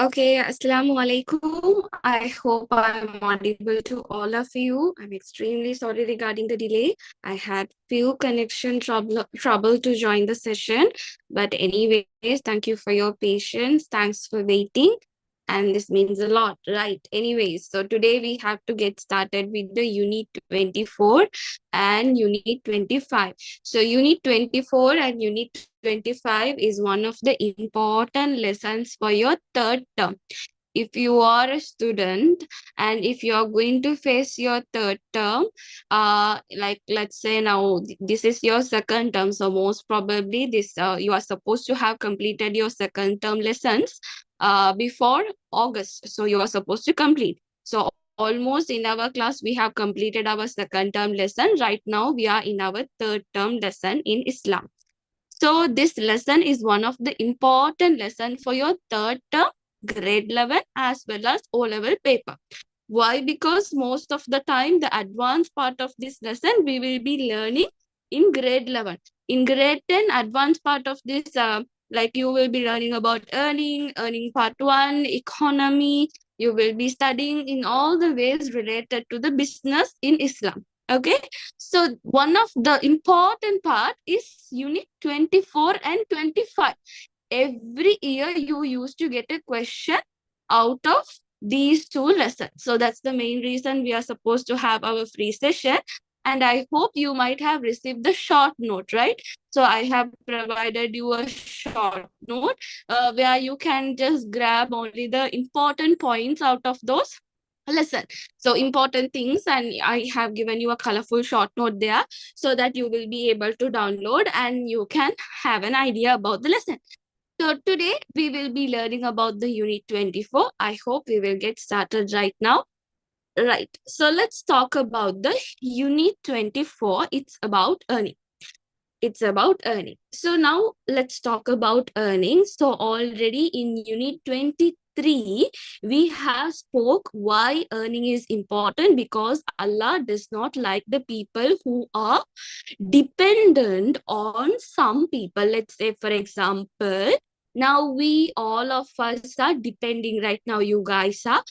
Okay, Assalamu alaikum. I hope I'm audible to all of you. I'm extremely sorry regarding the delay. I had few connection trouble to join the session. But anyways, thank you for your patience. Thanks for waiting. And this means a lot, right? Anyways, so today we have to get started with the Unit 24 and Unit 25. So Unit 24 and Unit 25 is one of the important lessons for your third term. If you are a student and if you are going to face your third term, like let's say now this is your second term, so most probably this you are supposed to have completed your second term lessons before August, so you are supposed to complete. So almost in our class we have completed our second term lesson. Right now we are in our third term lesson in Islam. So this lesson is one of the important lesson for your third term grade 11 as well as O-level paper. Why? Because most of the time the advanced part of this lesson we will be learning in grade 11. In grade 10, advanced part of this, like you will be learning about earning part 1, economy. You will be studying in all the ways related to the business in Islam. Okay. So one of the important part is Unit 24 and 25. Every year you used to get a question out of these two lessons. So that's the main reason we are supposed to have our free session. And I hope you might have received the short note, right? So I have provided you a short note where you can just grab only the important points out of those lesson. So important things, and I have given you a colorful short note there so that you will be able to download and you can have an idea about the lesson. So today we will be learning about the Unit 24. I hope we will get started right now. Right. So let's talk about the Unit 24. It's about earning. It's about earning. So now let's talk about earning. So already in Unit 23, we have spoke why earning is important, because Allah does not like the people who are dependent on some people. Let's say, for example, now we all of us are depending right now. You guys are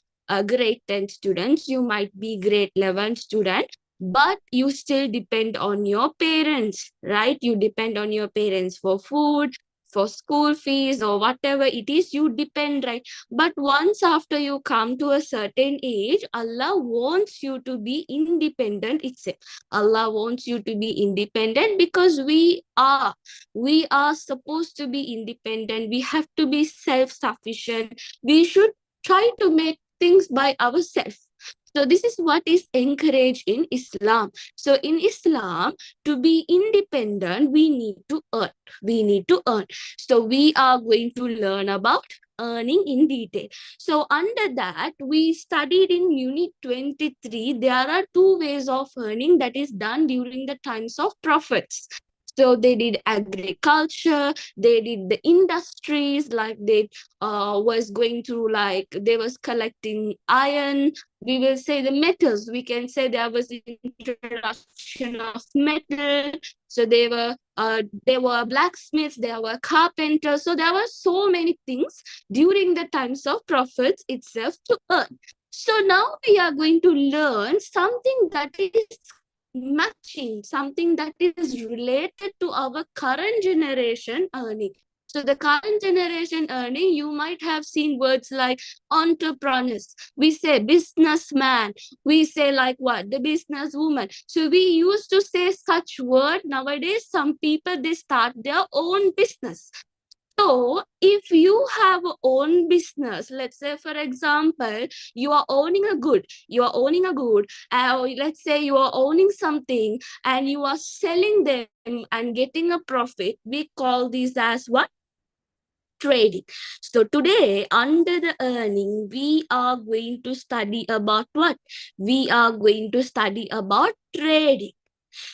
grade 10 students. You might be grade 11 student, but you still depend on your parents, right? You depend on your parents for food, for school fees, or whatever it is, you depend, right? But once after you come to a certain age, Allah wants you to be independent itself. Allah wants you to be independent because we are supposed to be independent. We have to be self-sufficient. We should try to make things by ourselves. So this is what is encouraged in Islam. So in Islam, to be independent, we need to earn. We need to earn. So we are going to learn about earning in detail. So under that, we studied in Unit 23, there are two ways of earning that is done during the times of prophets. So they did agriculture, they did the industries, like they was going through, like they was collecting iron. We will say the metals. We can say there was introduction of metal. So they were blacksmiths, there were carpenters. So there were so many things during the times of prophets itself to earn. So now we are going to learn something that is matching, something that is related to our current generation earning. So the current generation earning, you might have seen words like entrepreneurs. We say businessman. We say like what? The businesswoman. So we used to say such word. Nowadays, some people, they start their own business. So if you have a own business, let's say, for example, you are owning a good, or let's say you are owning something and you are selling them and getting a profit, we call these as what? Trading. So today, under the earning, we are going to study about what? We are going to study about trading.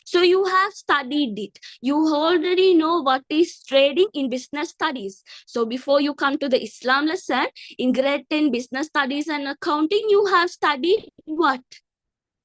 So you have studied it. You already know what is trading in business studies. So before you come to the Islam lesson, in grade 10 business studies and accounting, you have studied what?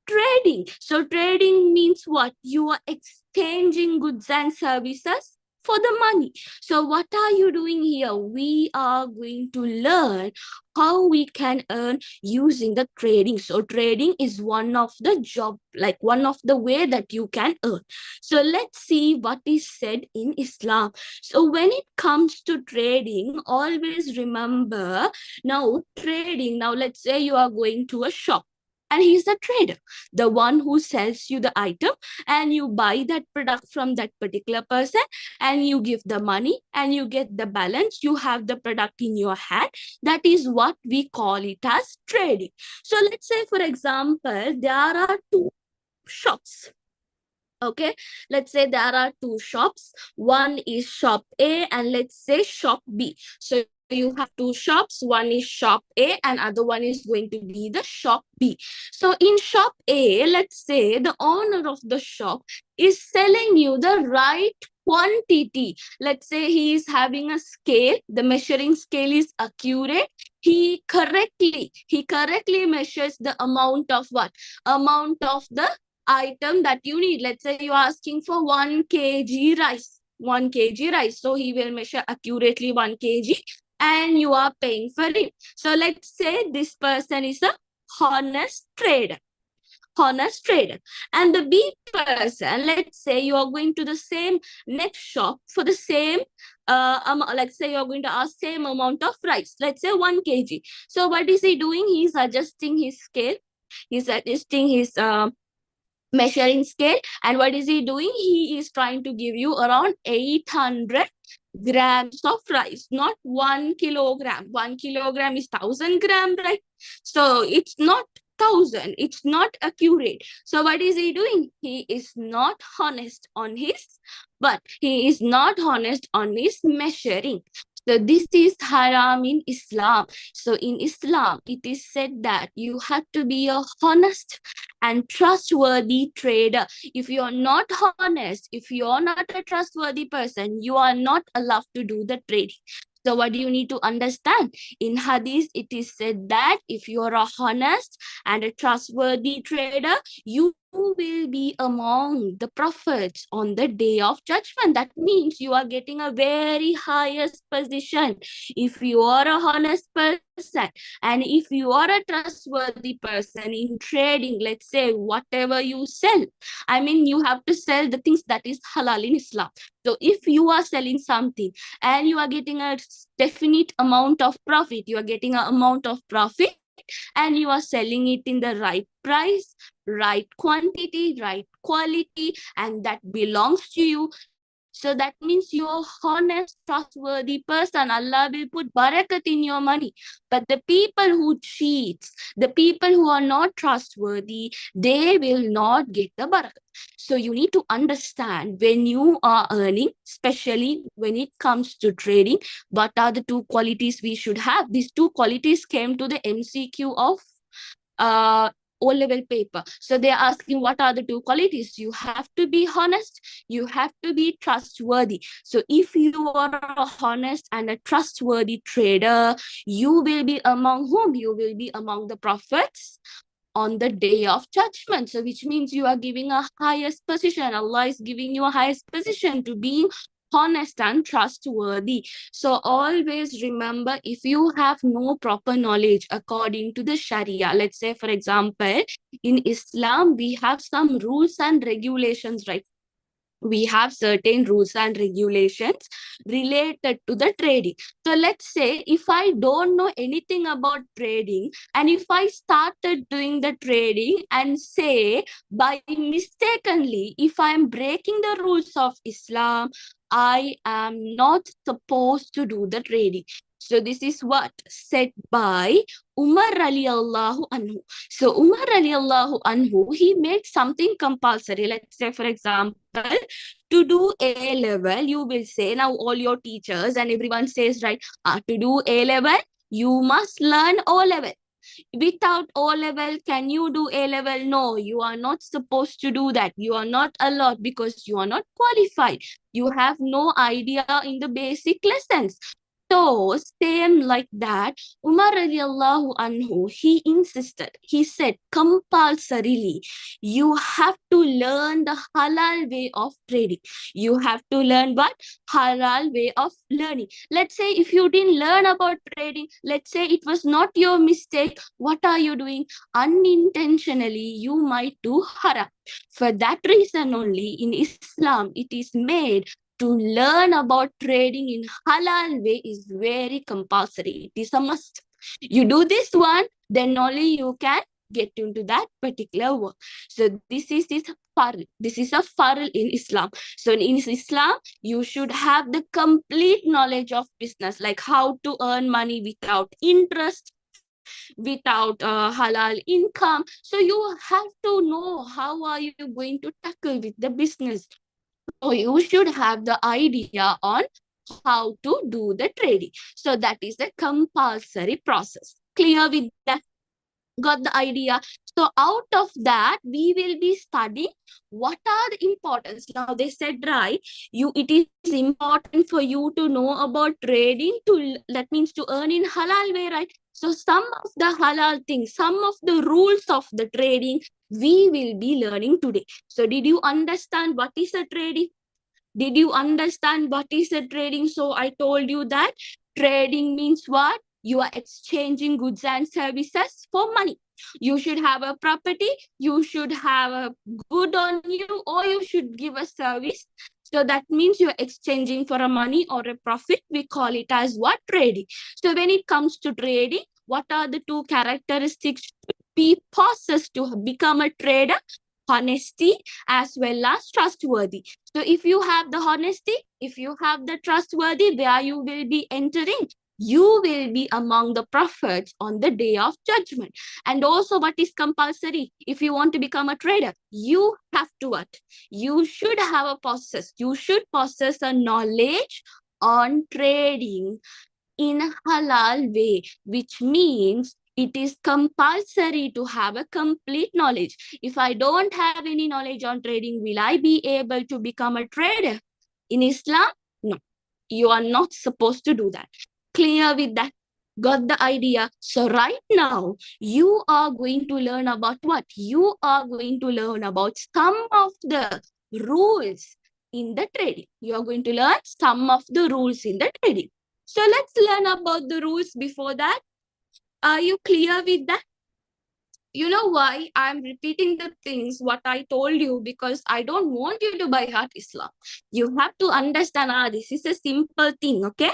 Trading. So trading means what? You are exchanging goods and services for the money. So what are you doing here? We are going to learn how we can earn using the trading. So trading is one of the job, like one of the way that you can earn. So let's see what is said in Islam. So when it comes to trading, always remember, now trading, now let's say you are going to a shop and he's a trader, the one who sells you the item, and you buy that product from that particular person, and you give the money and you get the balance, you have the product in your hand. That is what we call it as trading. So let's say, for example, there are two shops. Okay, let's say there are two shops. One is shop A and let's say shop B. So you have two shops. One is shop A and other one is going to be the shop B. So in shop A, let's say the owner of the shop is selling you the right quantity. Let's say he is having a scale. The measuring scale is accurate. He correctly measures the amount of what? Amount of the item that you need. Let's say you're asking for 1 kg rice. 1 kg rice. So he will measure accurately 1 kg and you are paying for it. So let's say this person is a honest trader. Honest trader. And the B person, let's say you are going to the same next shop for the same let's say you're going to ask same amount of rice. Let's say 1 kg. So what is he doing? He's adjusting his scale. He's adjusting his measuring scale, and what is he doing? He is trying to give you around 800 grams of rice, not 1 kilogram. 1 kilogram is 1000 gram, right? So it's not 1000, it's not accurate. So what is he doing? He is not honest on his, but he is not honest on his measuring. So this is haram in Islam. So in Islam, it is said that you have to be a honest and trustworthy trader. If you're not honest, if you're not a trustworthy person, you are not allowed to do the trading. So what do you need to understand? In Hadith, it is said that if you're a honest and a trustworthy trader, you will be among the prophets on the day of judgment. That means you are getting a very highest position. If you are a honest person and if you are a trustworthy person in trading, let's say whatever you sell, I mean, you have to sell the things that is halal in Islam. So if you are selling something and you are getting a definite amount of profit, you are getting an amount of profit and you are selling it in the right price, right quantity, right quality, and that belongs to you. So that means you're honest, trustworthy person. Allah will put barakat in your money. But the people who cheat, the people who are not trustworthy, they will not get the barakat. So you need to understand when you are earning, especially when it comes to trading, what are the two qualities we should have. These two qualities came to the MCQ of O-level paper. So they're asking what are the two qualities? You have to be honest, you have to be trustworthy. So if you are a honest and a trustworthy trader, you will be among whom? You will be among the prophets on the day of judgment. So which means you are giving a highest position. Allah is giving you a highest position to being honest and trustworthy. So always remember, if you have no proper knowledge according to the Sharia, let's say for example, in Islam, we have some rules and regulations, right? We have certain rules and regulations related to the trading. So let's say if I don't know anything about trading and if I started doing the trading and say by mistakenly, if I am breaking the rules of Islam, I am not supposed to do the trading. So this is what said by Umar radiallahu anhu. So Umar radiallahu anhu, he made something compulsory. Let's say, for example, to do A level, you will say, now all your teachers and everyone says, right, to do A level, you must learn O level. Without O level, can you do A level? No, you are not supposed to do that. You are not allowed because you are not qualified. You have no idea in the basic lessons. So, same like that, Umar radiallahu anhu, he insisted, he said, compulsorily, you have to learn the halal way of trading. You have to learn what? Halal way of learning. Let's say if you didn't learn about trading, let's say it was not your mistake, what are you doing? Unintentionally, you might do haram. For that reason only, in Islam, it is made to learn about trading in halal way is very compulsory. It is a must. You do this one, then only you can get into that particular work. So this is farl. This is a farl in Islam. So in Islam, you should have the complete knowledge of business, like how to earn money without interest, without halal income. So you have to know how are you going to tackle with the business. So you should have the idea on how to do the trading. So that is a compulsory process. Clear with that? Got the idea? So out of that, we will be studying what are the importance. Now they said, right, it is important for you to know about trading, that means to earn in halal way, right? So some of the halal things, some of the rules of the trading, we will be learning today. So did you understand what is a trading? Did you understand what is a trading? So I told you that trading means what? You are exchanging goods and services for money. You should have a property, you should have a good on you, or you should give a service. So that means you're exchanging for a money or a profit. We call it as what? Trading. So when it comes to trading, what are the two characteristics to be possessed to become a trader? Honesty as well as trustworthy. So if you have the honesty, if you have the trustworthy, where you will be entering, you will be among the prophets on the day of judgment. And also what is compulsory? If you want to become a trader, you have to what? You should have a possess. You should possess a knowledge on trading in halal way, which means it is compulsory to have a complete knowledge. If I don't have any knowledge on trading, will I be able to become a trader? In Islam, no. You are not supposed to do that. Clear with that? Got the idea? So right now, you are going to learn about what? You are going to learn about some of the rules in the trading. You are going to learn some of the rules in the trading. So let's learn about the rules before that. Are you clear with that? You know why I'm repeating the things what I told you, because I don't want you to by heart Islam. You have to understand, this is a simple thing, okay?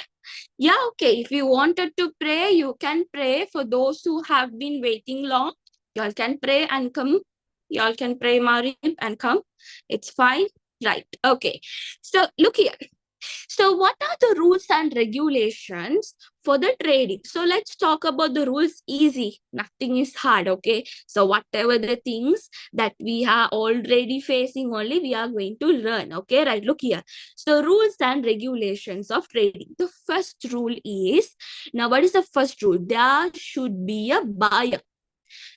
Yeah, okay. If you wanted to pray, you can pray. For those who have been waiting long, y'all can pray and come. Y'all can pray Maghrib and come. It's fine. Right. Okay. So look here. So what are the rules and regulations for the trading? So let's talk about the rules. Easy. Nothing is hard, okay? So whatever the things that we are already facing only, we are going to learn, okay? Right, look here. So rules and regulations of trading. The first rule is, now what is the first rule? There should be a buyer.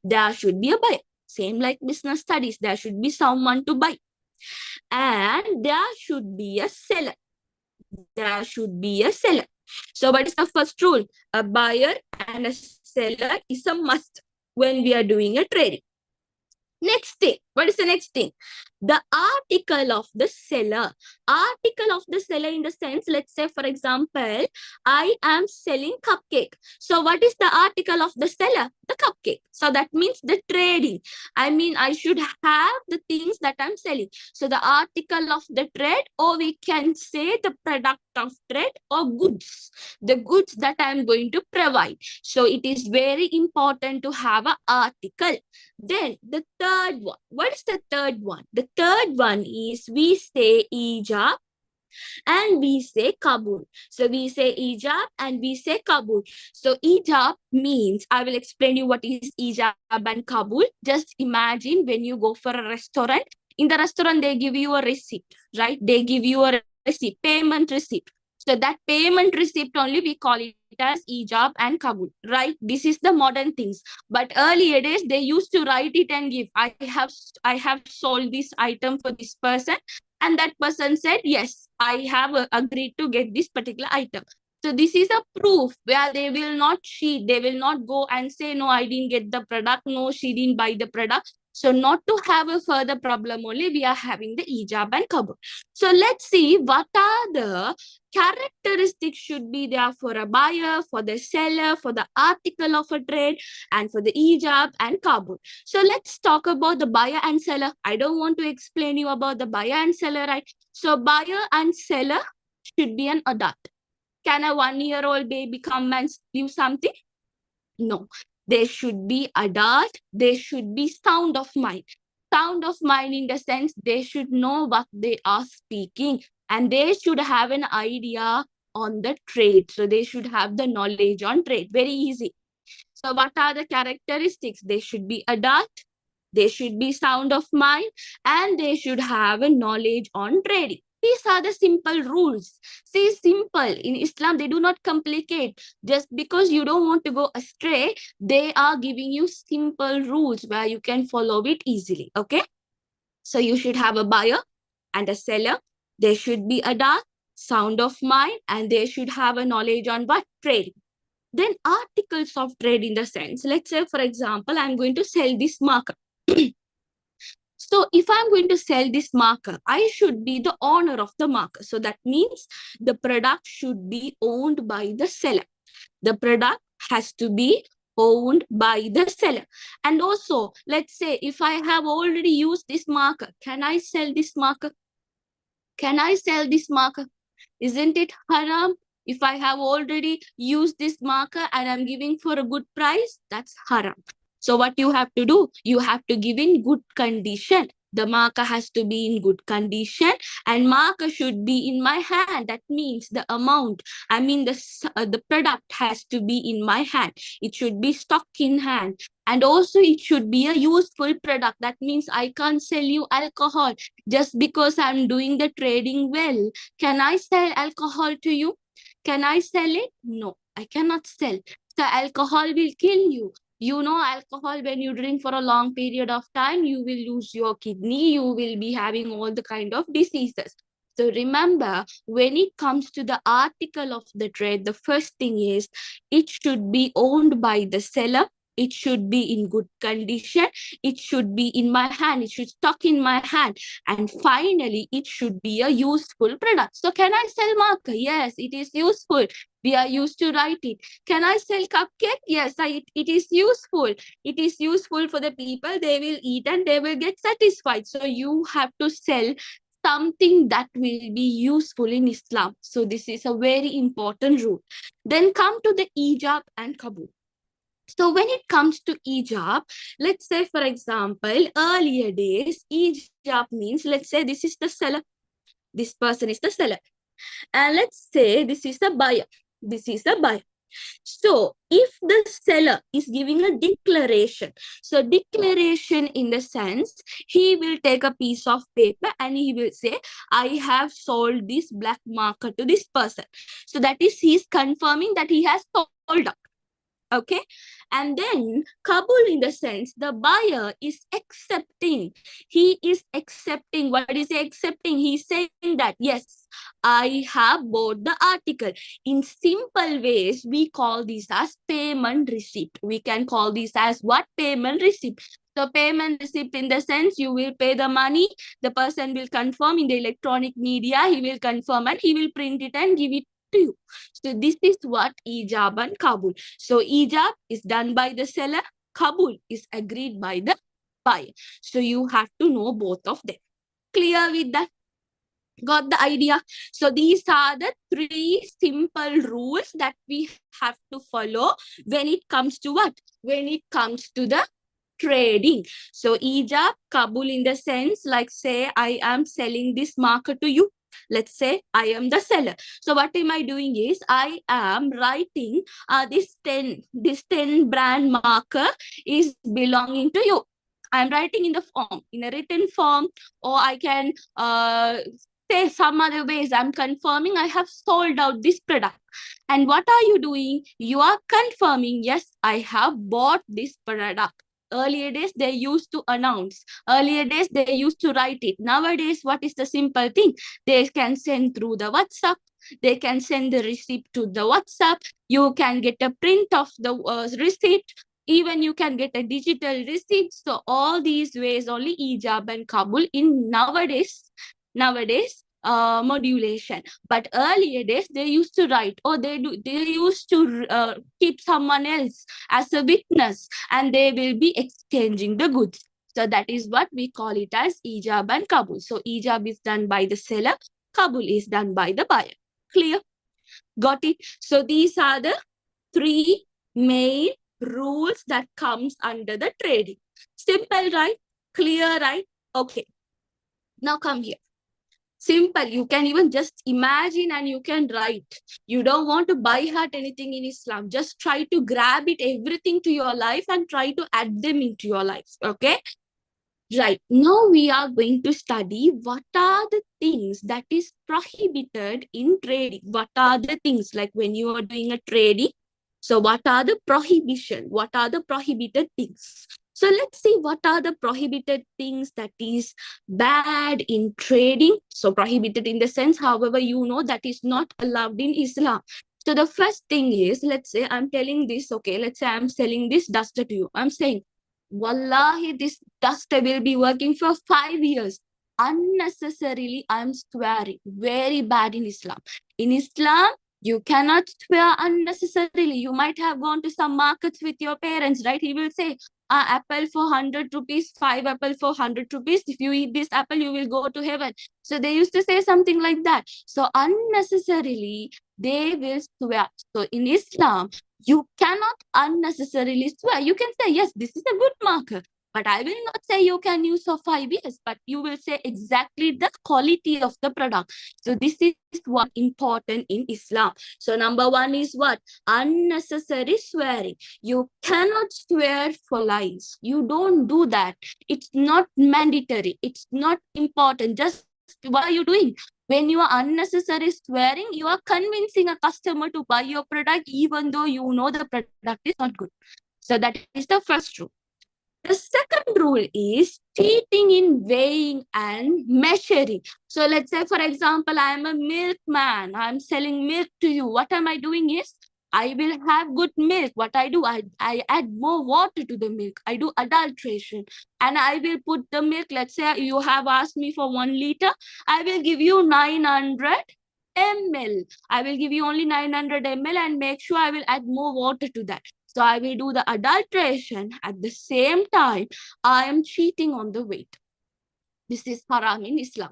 There should be a buyer. Same like business studies. There should be someone to buy. And there should be a seller. There should be a seller. So what is the first rule? A buyer and a seller is a must when we are doing a trading. Next thing, what is the next thing? The article of the seller. Article of the seller in the sense, let's say for example, I am selling cupcake. So what is the article of the seller? The cupcake. So that means the trading. I mean, I should have the things that I'm selling. So the article of the trade, or we can say the product of trade or goods. The goods that I'm going to provide. So it is very important to have an article. Then the third one. What is the third one? The third one is we say ijab and we say kabul. So we say ijab and we say kabul. So ijab means, I will explain you what is ijab and kabul. Just imagine when you go for a restaurant. In the restaurant, they give you a receipt, right? They give you a receipt, payment receipt. So that payment receipt only we call it as ijab and kabul, right? This is the modern things. But earlier days, they used to write it and give. I have sold this item for this person. And that person said, yes, I have agreed to get this particular item. So this is a proof where they will not cheat. They will not go and say, no, I didn't get the product. No, she didn't buy the product. So not to have a further problem only, we are having the ijab and qabul. So let's see what are the characteristics should be there for a buyer, for the seller, for the article of a trade, and for the ijab and qabul. So let's talk about the buyer and seller. I don't want to explain you about the buyer and seller, right? So buyer and seller should be an adult. Can a 1-year-old baby come and give something? No. They should be adult. They should be sound of mind. Sound of mind in the sense they should know what they are speaking, and they should have an idea on the trade. So they should have the knowledge on trade. Very easy. So what are the characteristics? They should be adult. They should be sound of mind, and they should have a knowledge on trading. These are the simple rules. See, simple. In Islam, they do not complicate. Just because you don't want to go astray, they are giving you simple rules where you can follow it easily. Okay? So you should have a buyer and a seller. They should be adult, sound of mind, and they should have a knowledge on what? Trading. Then articles of trade in the sense, let's say, for example, I'm going to sell this marker. So if I'm going to sell this marker, I should be the owner of the marker. So that means the product should be owned by the seller. The product has to be owned by the seller. And also, let's say if I have already used this marker, can I sell this marker? Can I sell this marker? Isn't it haram? If I have already used this marker and I'm giving for a good price, that's haram. So what you have to do, you have to give in good condition. The marker has to be in good condition, and marker should be in my hand. That means the amount, the product has to be in my hand. It should be stock in hand. And also it should be a useful product. That means I can't sell you alcohol just because I'm doing the trading well. Can I sell alcohol to you? Can I sell it? No, I cannot sell. So alcohol will kill you. You know, alcohol, when you drink for a long period of time, you will lose your kidney. You will be having all the kind of diseases. So remember, when it comes to the article of the trade, the first thing is it should be owned by the seller. It should be in good condition. It should be in my hand. It should stock in my hand. And finally, it should be a useful product. So can I sell marker? Yes, it is useful. We are used to write it. Can I sell cupcake? Yes, it is useful. It is useful for the people. They will eat and they will get satisfied. So you have to sell something that will be useful in Islam. So this is a very important rule. Then come to the ijab and qabul. So when it comes to ijab, let's say, for example, earlier days, ijab means, let's say this is the seller. This person is the seller. And let's say this is the buyer. This is the buyer. So if the seller is giving a declaration, so declaration in the sense, he will take a piece of paper and he will say, I have sold this black marker to this person. So that is, he's confirming that he has sold out. Okay, and then qabul in the sense, the buyer is accepting. He is accepting. What is he accepting? He's saying that, yes, I have bought the article. In simple ways, we call this as payment receipt. We can call this as what? Payment receipt. So payment receipt in the sense, you will pay the money, the person will confirm in the electronic media, he will confirm and he will print it and give it to you. So this is what ijab and qabul. So ijab is done by the seller, qabul is agreed by the buyer. So you have to know both of them. Clear with that? Got the idea? So these are the 3 simple rules that we have to follow when it comes to what? When it comes to the trading. So ijab, qabul in the sense, like say I am selling this marker to you. Let's say I am the seller. So what am I doing is I am writing this 10 brand marker is belonging to you. I'm writing in the form, in a written form, or I can say some other ways. I'm confirming I have sold out this product. And what are you doing? You are confirming, yes, I have bought this product. Earlier days, they used to announce. Earlier days, they used to write it. Nowadays, what is the simple thing? They can send through the WhatsApp. They can send the receipt to the WhatsApp. You can get a print of the receipt. Even you can get a digital receipt. So all these ways only ijab and qabul in nowadays modulation. But earlier days they used to write, or they used to keep someone else as a witness, and they will be exchanging the goods. So that is what we call it as ijab and qabul. So ijab is done by the seller, qabul is done by the buyer. Clear? Got it? So these are the three main rules that comes under the trading. Simple, right? Clear, right? Okay. Now come here. Simple. You can even just imagine and you can write. You don't want to buy heart anything in Islam. Just try to grab it, everything to your life, and try to add them into your life. Okay? Right. Now we are going to study what are the things that is prohibited in trading. What are the things like when you are doing a trading? So what are the prohibition? What are the prohibited things? So let's see what are the prohibited things that is bad in trading. So prohibited in the sense, however, you know that is not allowed in Islam. So the first thing is, let's say I'm telling this, okay, let's say I'm selling this duster to you. I'm saying, Wallahi, this duster will be working for 5 years. Unnecessarily, I'm swearing. Very bad in Islam. In Islam, you cannot swear unnecessarily. You might have gone to some markets with your parents, right? He will say, apple for 100 rupees, 5 apple for 100 rupees. If you eat this apple, you will go to heaven. So they used to say something like that. So unnecessarily, they will swear. So in Islam, you cannot unnecessarily swear. You can say, yes, this is a good marker. But I will not say you can use for 5 years, but you will say exactly the quality of the product. So this is what important in Islam. So number one is what? Unnecessary swearing. You cannot swear for lies. You don't do that. It's not mandatory. It's not important. Just what are you doing? When you are unnecessary swearing, you are convincing a customer to buy your product even though you know the product is not good. So that is the first rule. The second rule is cheating in weighing and measuring. So let's say, for example, I am a milkman. I'm selling milk to you. What am I doing is, I will have good milk. What I do, I add more water to the milk. I do adulteration. And I will put the milk, let's say you have asked me for 1 liter. I will give you 900 ml. I will give you only 900 ml and make sure I will add more water to that. So I will do the adulteration. At the same time, I am cheating on the weight. This is haram in Islam.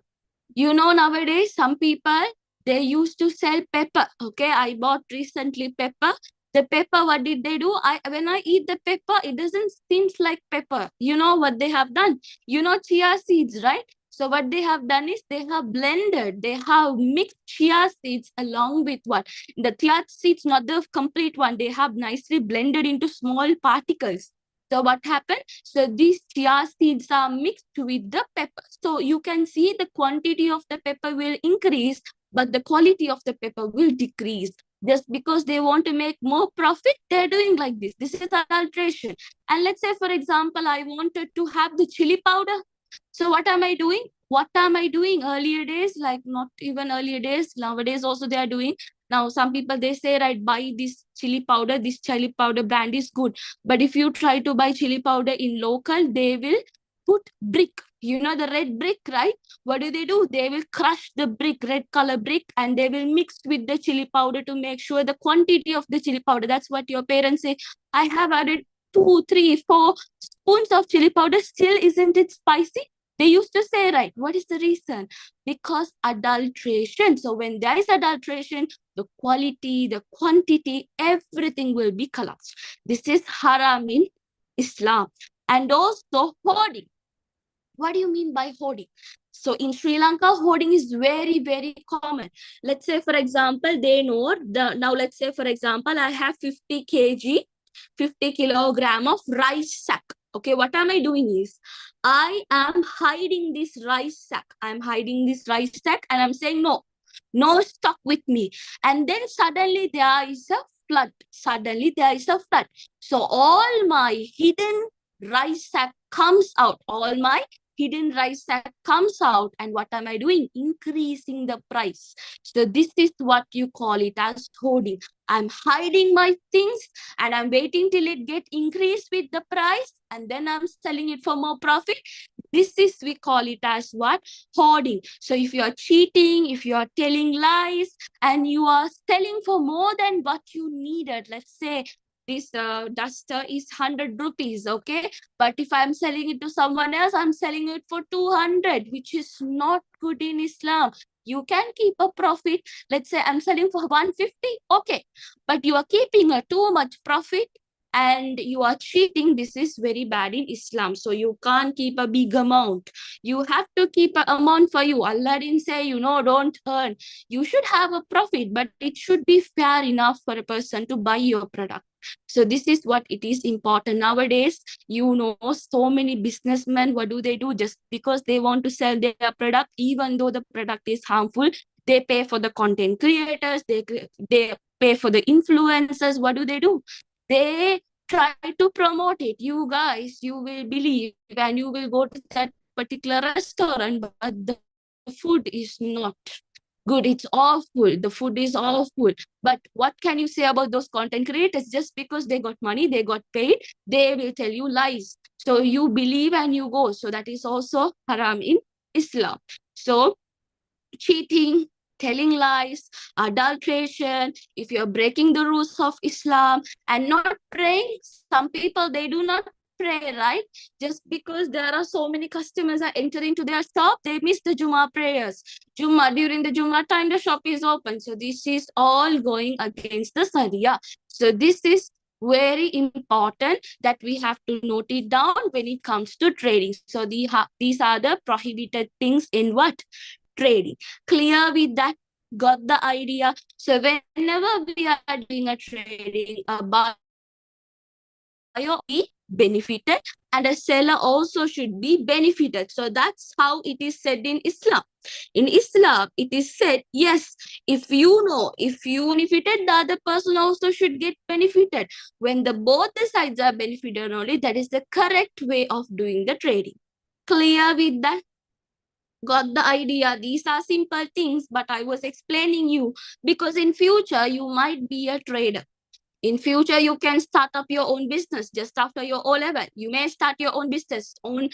You know, nowadays, some people, they used to sell pepper. Okay, I bought recently pepper. The pepper, what did they do? When I eat the pepper, it doesn't seem like pepper. You know what they have done? You know chia seeds, right? So what they have done is they have blended, they have mixed chia seeds along with what? The chia seeds, not the complete one. They have nicely blended into small particles. So what happened? So these chia seeds are mixed with the pepper. So you can see the quantity of the pepper will increase, but the quality of the pepper will decrease. Just because they want to make more profit, they're doing like this. This is adulteration. And let's say, for example, I wanted to have the chili powder. So what am I doing? What am I doing? Earlier days, like not even earlier days, nowadays also they are doing. Now, some people, they say, right, buy this chili powder brand is good. But if you try to buy chili powder in local, they will put brick. You know the red brick, right? What do? They will crush the brick, red color brick, and they will mix with the chili powder to make sure the quantity of the chili powder. That's what your parents say. I have added 2, 3, 4 spoons of chili powder. Still, isn't it spicy? They used to say, right, what is the reason? Because adulteration. So when there is adulteration, the quality, the quantity, everything will be collapsed. This is haram in Islam. And also hoarding. What do you mean by hoarding? So in Sri Lanka, hoarding is very, very common. Let's say, for example, they know now let's say, for example, I have 50 kg, 50 kilogram of rice sack. Okay, what am I doing is, I am hiding this rice sack. I'm hiding this rice sack and I'm saying, no stock with me. And then suddenly there is a flood. Suddenly there is a flood. So all my hidden rice sack comes out. All my hidden rice that comes out. And what am I doing? Increasing the price. So this is what you call it as hoarding. I'm hiding my things and I'm waiting till it get increased with the price, and then I'm selling it for more profit. This is, we call it as what? Hoarding. So if you are cheating, if you are telling lies, and you are selling for more than what you needed, let's say this duster is 100 rupees, okay? But if I'm selling it to someone else, I'm selling it for 200, which is not good in Islam. You can keep a profit. Let's say I'm selling for 150, okay. But you are keeping a too much profit and you are cheating. This is very bad in Islam. So you can't keep a big amount. You have to keep an amount for you. Allah didn't say, don't earn. You should have a profit, but it should be fair enough for a person to buy your product. So this is what it is important nowadays. So many businessmen, what do? Just because they want to sell their product, even though the product is harmful, they pay for the content creators, they pay for the influencers. What do? They try to promote it. You guys, you will believe and you will go to that particular restaurant, but the food is not good. It's awful. The food is awful. But what can you say about those content creators? Just because they got money, they got paid, they will tell you lies. So you believe and you go. So that is also haram in Islam. So cheating, telling lies, adulteration, if you're breaking the rules of Islam and not praying, some people, they do not pray, right? Just because there are so many customers are entering to their shop, they miss the Jummah prayers. During the Jummah time, the shop is open. So this is all going against the Sharia. So this is very important that we have to note it down when it comes to trading. So these are the prohibited things in what? Trading. Clear with that? Got the idea? So whenever we are doing a trading, a buyer be benefited and a seller also should be benefited. So that's how it is said in Islam. In Islam, it is said, yes, if you benefited, the other person also should get benefited. When both the sides are benefited only, that is the correct way of doing the trading. Clear with that? Got the idea? These are simple things, but I was explaining you because in future you might be a trader. In future, you can start up your own business just after your O-level. You may start your own business, own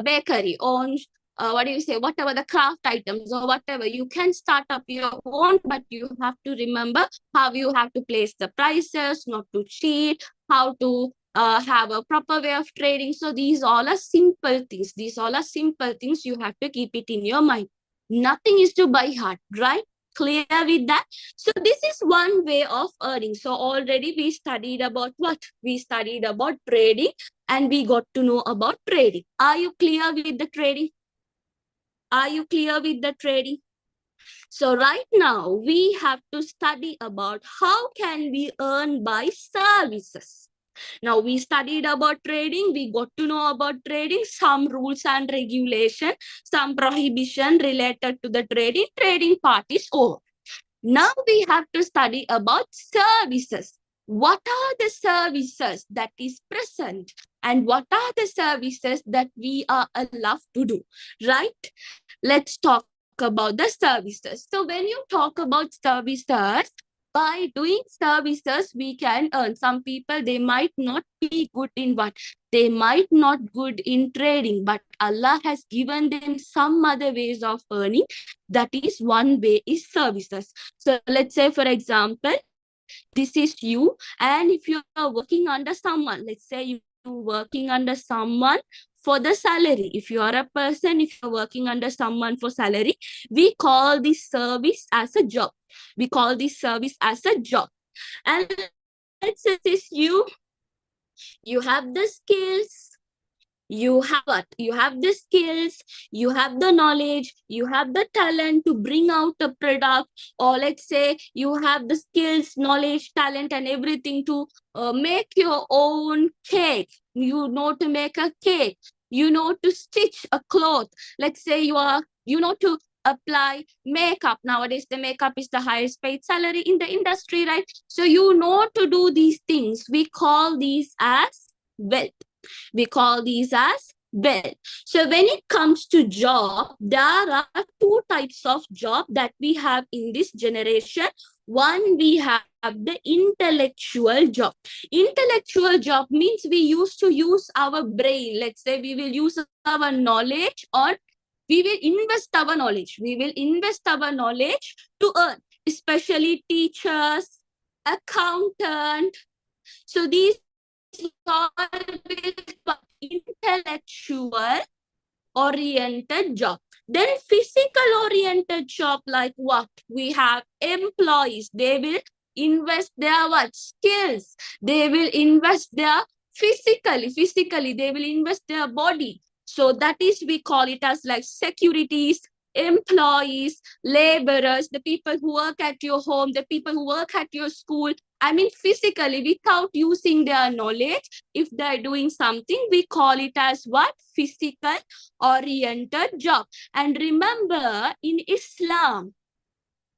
bakery, own whatever the craft items or whatever. You can start up your own, but you have to remember how you have to place the prices, not to cheat, how to have a proper way of trading. So these all are simple things. These all are simple things. You have to keep it in your mind. Nothing is to by heart, right? Clear with that? So this is one way of earning. So already we studied about what? We studied about trading and we got to know about trading. Are you clear with the trading? Are you clear with the trading? So right now we have to study about how can we earn by services. Now we studied about trading, we got to know about trading, some rules and regulation, some prohibition related to the trading part is over. Now we have to study about services. What are the services that is present and what are the services that we are allowed to do, right? Let's talk about the services. So when you talk about services, by doing services, we can earn. Some people, they might not be good in what? They might not good in trading, but Allah has given them some other ways of earning. That is one way is services. So let's say, for example, this is you, and if you are working under someone, let's say you working under someone for the salary. If you are a person, if you're working under someone for salary, we call this service as a job. We call this service as a job. And let's say this you have the skills, you have what? You have the skills, you have the knowledge, you have the talent to bring out a product, or let's say you have the skills, knowledge, talent, and everything to make your own cake. You know to make a cake. You know to stitch a cloth. Let's say you know to apply makeup. Nowadays, the makeup is the highest paid salary in the industry, right? So you know to do these things. We call these as wealth. We call these as Well, so when it comes to job, there are two types of job that we have in this generation. One, we have the intellectual job. Intellectual job means we used to use our brain. Let's say we will use our knowledge, or we will invest our knowledge. We will invest our knowledge to earn, especially teachers, accountant. So these all will intellectual oriented job. Then physical oriented job, like what? We have employees. They will invest their what? Skills. They will invest their physically, they will invest their body. So that is, we call it as like securities, employees, laborers, the people who work at your home, the people who work at your school. I mean, physically, without using their knowledge, if they're doing something, we call it as what? Physical oriented job. And remember, in Islam,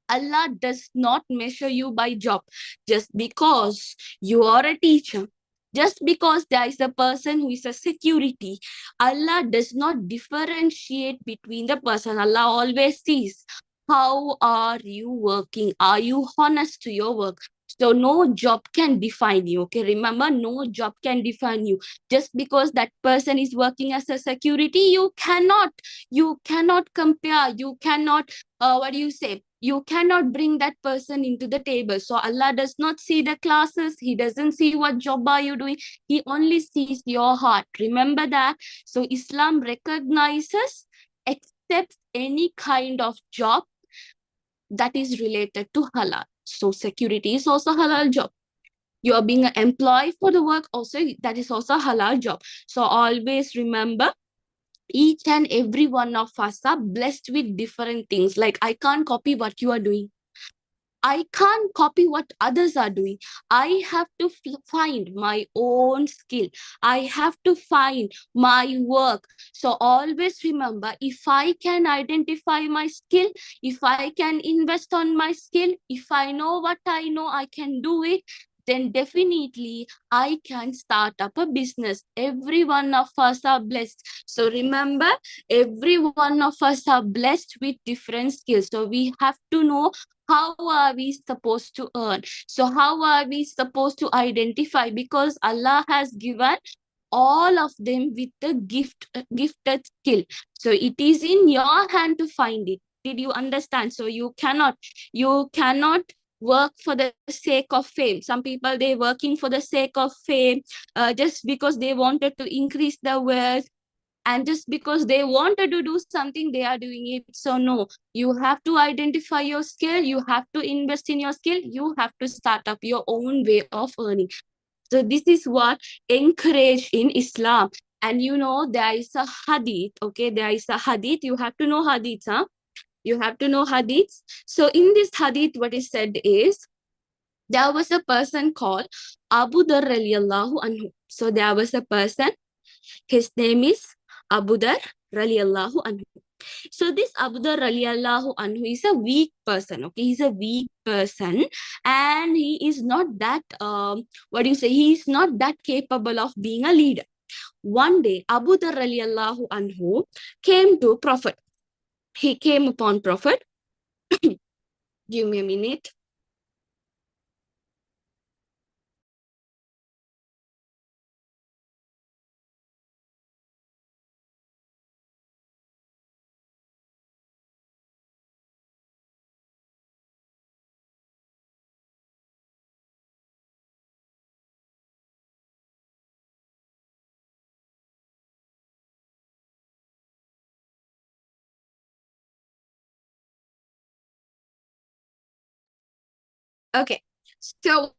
Allah does not measure you by job. Just because you are a teacher, just because there is a person who is a security, Allah does not differentiate between the person. Allah always sees, how are you working? Are you honest to your work? So no job can define you. Okay, remember, no job can define you. Just because that person is working as a security, you cannot compare. You cannot, what do you say? You cannot bring that person into the table. So Allah does not see the classes. He doesn't see what job are you doing. He only sees your heart. Remember that. So Islam recognizes, accepts any kind of job that is related to halal. So security is also halal job. You are being an employee for the work also, that is also halal job. So always remember, each and every one of us are blessed with different things. Like, I can't copy what you are doing. I can't copy what others are doing. I have to find my own skill. I have to find my work. So always remember, if I can identify my skill, if I can invest on my skill, if I know what I know, I can do it, then definitely I can start up a business. Every one of us are blessed. So remember, every one of us are blessed with different skills. So we have to know, how are we supposed to earn? So how are we supposed to identify? Because Allah has given all of them with the gifted skill. So it is in your hand to find it. Did you understand? So you cannot work for the sake of fame. Some people, they working for the sake of fame, just because they wanted to increase their wealth, and just because they wanted to do something, they are doing it. So no, you have to identify your skill, you have to invest in your skill, you have to start up your own way of earning. So this is what encouraged in Islam. And there is a hadith. Okay, there is a hadith. You have to know hadiths, huh? You have to know hadiths. So in this hadith, what is said is, there was a person called Abu Dharr radiallahu anhu. So there was a person, his name is Abu Dharr radiallahu anhu. So this Abu Dharr radiallahu anhu is a weak person. Okay, he's a weak person, and he is not that he is not that capable of being a leader. One day, Abu Dharr radiallahu anhu came to Prophet. He came upon Prophet. Give me a minute. Okay, so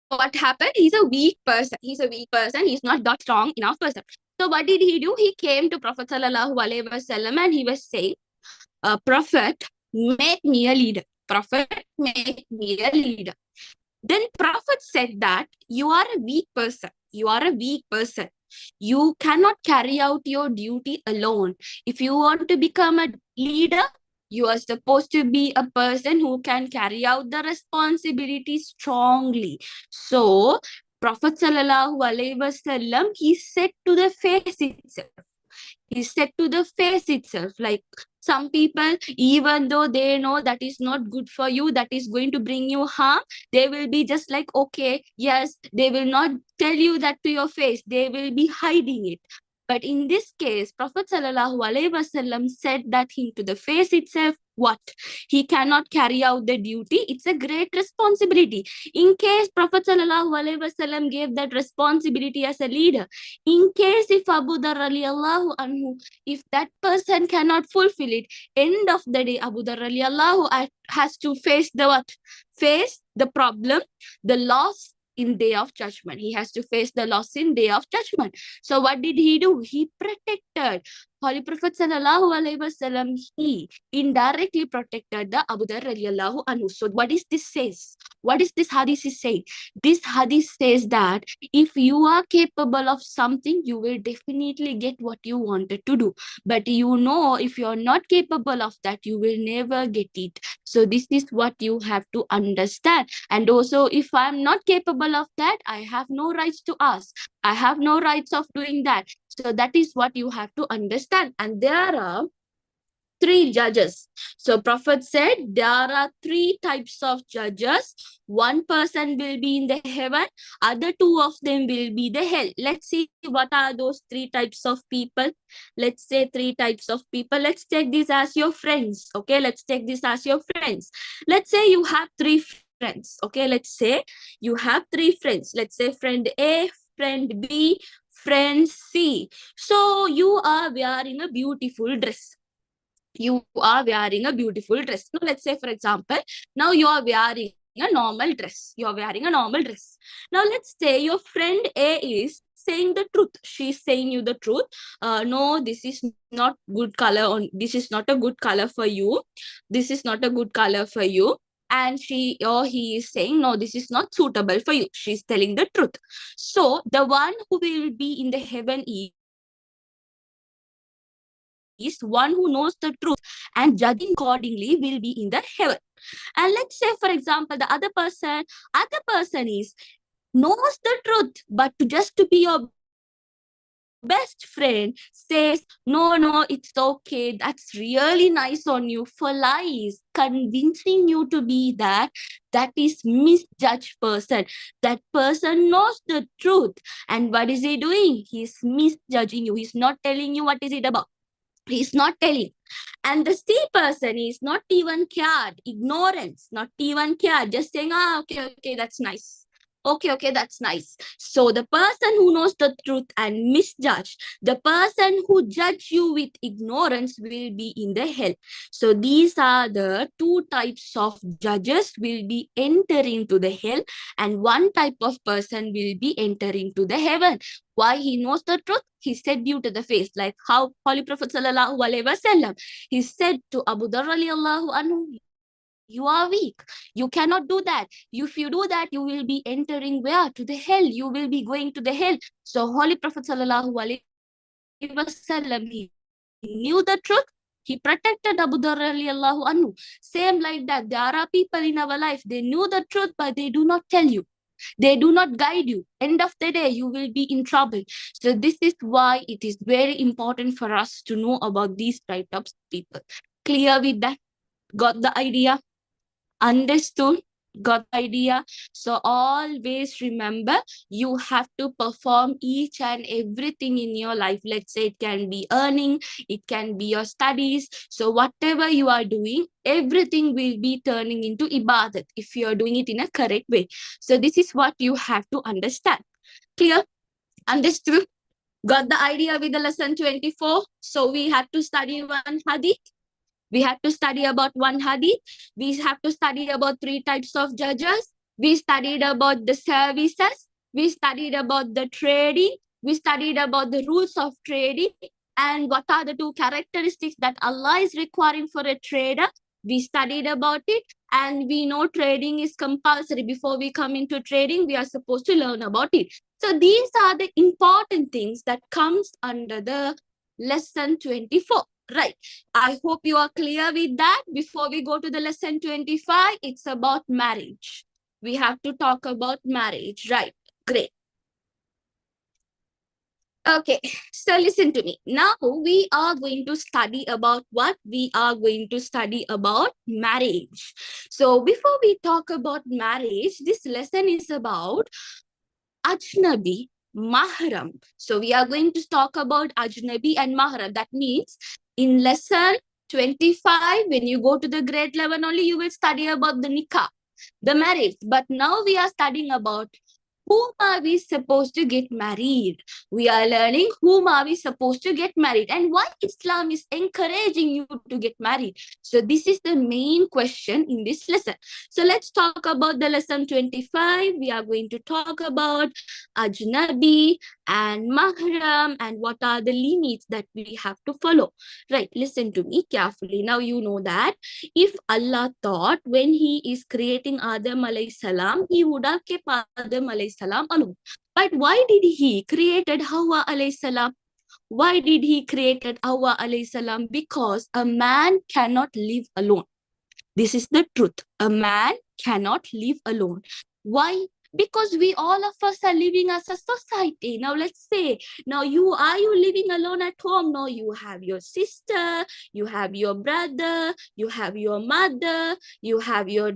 what happened? He's a weak person. He's a weak person. He's not that strong enough person. So what did he do? He came to Prophet sallallahu alaihi wasallam, and he was saying, Prophet, make me a leader. Prophet, make me a leader. Then Prophet said that you are a weak person. You are a weak person. You cannot carry out your duty alone. If you want to become a leader, you are supposed to be a person who can carry out the responsibility strongly. So Prophet Sallallahu Alaihi Wasallam, he said to the face itself. He said to the face itself, like some people, even though they know that is not good for you, that is going to bring you harm, they will be just like, okay, yes, they will not tell you that to your face. They will be hiding it. But in this case, Prophet Sallallahu Alaihi Wasallam said that him to the face itself, what? He cannot carry out the duty. It's a great responsibility. In case Prophet Sallallahu Alaihi Wasallam gave that responsibility as a leader, in case if Abu Dharr radiallahu anhu, if that person cannot fulfill it, end of the day, Abu Dharr radiallahu has to face the what? Face the problem, the loss in day of judgment. He has to face the loss in day of judgment. So what did he do? He protected. Holy Prophet Sallallahu Alaihi Wasallam, he indirectly protected the Abu Dharr radiallahu anhu. So what is this says? What is this hadith is saying? This hadith says that if you are capable of something, you will definitely get what you wanted to do. But you know, if you're not capable of that, you will never get it. So this is what you have to understand. And also, if I'm not capable of that, I have no rights to ask. I have no rights of doing that. So that is what you have to understand. And there are 3 judges. So Prophet said there are 3 types of judges. One person will be in the heaven, other 2 of them will be the hell. Let's see what are those 3 types of people. Let's say 3 types of people. Let's take this as your friends. Okay, let's take this as your friends. Let's say you have 3 friends. Okay, let's say you have 3 friends. Let's say friend A, friend B, friend C. So you are wearing a beautiful dress. You are wearing a beautiful dress. Now, let's say, for example, now you are wearing a normal dress. You are wearing a normal dress. Now, let's say your friend A is saying the truth. She's saying you the truth. No, this is not good color. This is not a good color for you. This is not a good color for you. And she or he is saying, no, this is not suitable for you. She's telling the truth. So the one who will be in the heaven is one who knows the truth and judging accordingly will be in the heaven. And let's say, for example, the other person is knows the truth, but just to be your best friend says, no, it's okay, that's really nice on you, for lies, convincing you to be that is misjudged person. That person knows the truth. And what is he doing? He's misjudging you. He's not telling you what is it about. He's not telling. And the C person is not even cared, ignorance, not even cared, just saying, okay, that's nice. Okay, that's nice. So the person who knows the truth and misjudge, the person who judge you with ignorance will be in the hell. So these are the 2 types of judges will be entering to the hell, and 1 type of person will be entering to the heaven. Why? He knows the truth. He said you to the face, like how Holy Prophet Sallallahu Alaihi Wasallam, he said to Abu Dharr radiallahu anhu, you are weak. You cannot do that. If you do that, you will be entering where? To the hell. You will be going to the hell. So Holy Prophet Sallallahu Alaihi Wasallam, he knew the truth. He protected Abu Dharr radiallahu anhu. Same like that. There are people in our life, they knew the truth, but they do not tell you. They do not guide you. End of the day, you will be in trouble. So this is why it is very important for us to know about these types of people. Clear with that? Got the idea? Understood? Got the idea? So always remember, you have to perform each and everything in your life. Let's say it can be earning, it can be your studies. So whatever you are doing, everything will be turning into ibadat if you are doing it in a correct way. So this is what you have to understand. Clear? Understood? Got the idea with the lesson 24? So we have to study 1 hadith. We have to study about 1 hadith. We have to study about 3 types of judges. We studied about the services. We studied about the trading. We studied about the rules of trading. And what are the 2 characteristics that Allah is requiring for a trader. We studied about it. And we know trading is compulsory. Before we come into trading, we are supposed to learn about it. So these are the important things that comes under the lesson 24. Right. I hope you are clear with that. Before we go to the lesson 25, it's about marriage. We have to talk about marriage, right? Great. Okay, so listen to me. Now we are going to study about what? We are going to study about marriage. So before we talk about marriage, this lesson is about Ajnabi, Mahram. So we are going to talk about Ajnabi and Mahram. That means in lesson 25, when you go to the grade 11 only, you will study about the nikah, the marriage. But now we are studying about whom are we supposed to get married? We are learning whom are we supposed to get married and why Islam is encouraging you to get married. So this is the main question in this lesson. So let's talk about the lesson 25. We are going to talk about Ajnabi and Mahram and what are the limits that we have to follow. Right, listen to me carefully. Now you know that if Allah thought when He is creating Adam alayhi salam, He would have kept Adam alayhi salam alone. But why did He created Hawa alayhi salam? Why did He created Hawa alayhi salam? Because a man cannot live alone. This is the truth. A man cannot live alone. Why? Because we all of us are living as a society. Now let's say, now are you living alone at home? No, you have your sister, you have your brother, you have your mother, you have your